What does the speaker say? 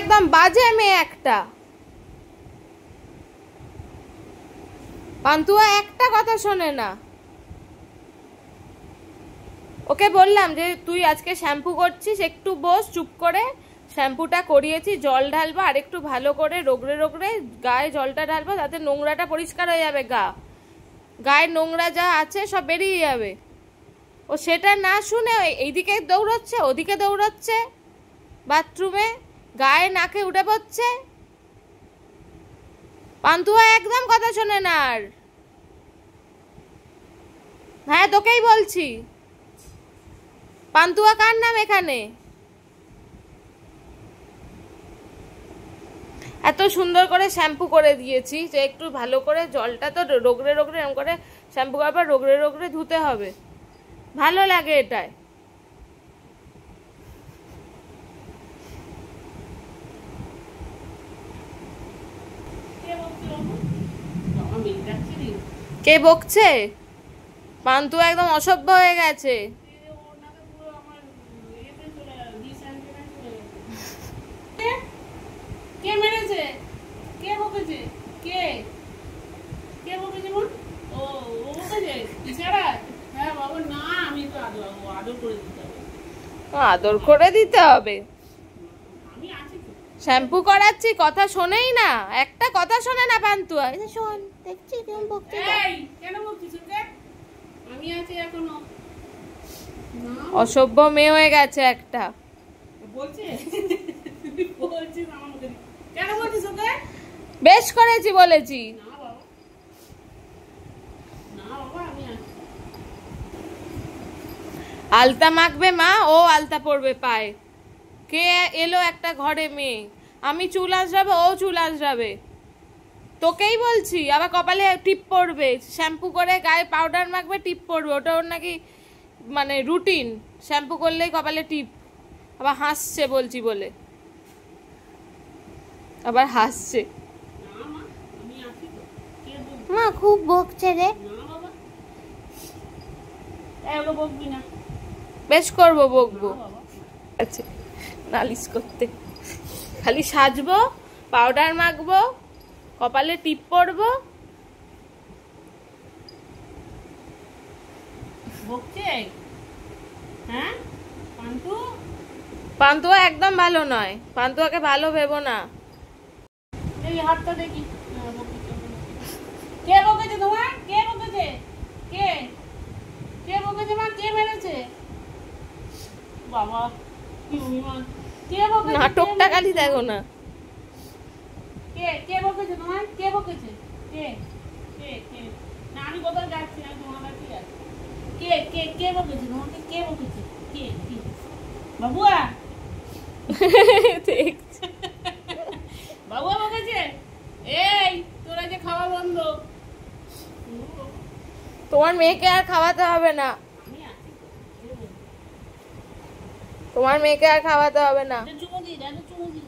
একদম বাজে মেয়ে একটা। পান্তুয়া একটা কথা শোনে না। ওকে বললাম যে তুই আজকে শ্যাম্পু করছিস, একটু বস চুপ করে। শ্যাম্পুটা করিয়েছি, জল ঢালবো আর একটু ভালো করে রগড়ে রগড়ে গায়ে জলটা ঢালবো, তাতে নোংরাটা পরিষ্কার হয়ে যাবে। গায়ের নোংরা যা আছে সব বেরিয়ে যাবে। ও সেটা না শুনে এইদিকে দৌড়চ্ছে, ওদিকে দৌড়চ্ছে, বাথরুমে গায়ে নাকে উঠে পড়ছে। পান্তুয়া একদম কথা শোনে না আর। হ্যাঁ তোকেই বলছি। পান্তুয়া কার নাম এখানে? এত সুন্দর করে শ্যাম্পু করে দিয়েছি যে একটু ভালো করে জলটা তো রগড়ে রগড়ে এরকম করে শ্যাম্পু করার পর রগড়ে রগড়ে ধুতে হবে, ভালো লাগে এটায়। কে বকছে? পান্তু একদম অসভ্য হয়ে গেছে। কে মেরেছে? কে বকেছে? কে কে বকেছে? ও বকেছে ইশারা? হ্যাঁ বাবা, না আমি তো আদর করে দিতে হবে। আদর করে দিতে হবে? আমি আছি তো। শ্যাম্পু করাচ্ছি, কথা শোনেই না, একটা কথা শোনে না পান্তুয়া। শোন, দেখছি কেমন বকছে। এই কেন বকছিস ওকে? আমি আছি এখনো। অসভ্য মেয়ে হয়ে গেছে একটা। বলছে বলছিস আমার মুখে কেন বলছিস ওকে? বেশ করেছি বলেছি। না বাবা, না বাবা, আমি আছি। আলতা মাখবে মা, ও আলতা পরবে পায়ে। কে এলো একটা ঘরে মেয়ে? আমি চুল আঁচড়াবো, ও চুল আঁচড়াবে। তোকেই বলছি। আবার কপালে টিপ পড়বে, শ্যাম্পু করে গায়ে পাউডার মাখবে, টিপ পড়বে। ওটা ওর নাকি মানে রুটিন, শ্যাম্পু করলেই কপালে টিপ। আবার হাসছে বলছি বলে, আবার হাসছে। না মা, আমি আছি তো। কে বলছে? মা খুব বকছে রে। না বাবা, এগুলো বকবি না। বেশ করবো, বকবো। না বাবা। আচ্ছা, নালিশ করতে খালি সাজবো, পাউডার মাখবো, কপালে টিপ পরবো। বকছে? হ্যাঁ পান্তু? পান্তুয়া একদম ভালো নয়, পান্তুয়াকে ভালো ভেবো না। এই হাতটা দেখি। কে বকেছে তোমার? কে বকেছে? কে কে বকেছে মা? কে মেরেছে? বাবা কি অভিমান! কে বকেছে? নাটকটা খালি দেখো না। কে কে বকেছে তোমার? কে বকেছে? কে কে কে না, আমি কোথাও যাচ্ছি না, তোমার কাছেই আছি। কে কে কে বকেছে তোমাকে? কে বকেছে? কে কে? বাবুয়া দেখছি। বাবুয়া বকেছে? এই তোরা যে খাওয়া বন্ধ। তোমার মেয়েকে আর খাওয়াতে হবে না, আমি আছি তো। তোমার মেয়েকে আর খাওয়াতে হবে না। চুমু দিই, চুমু দিই।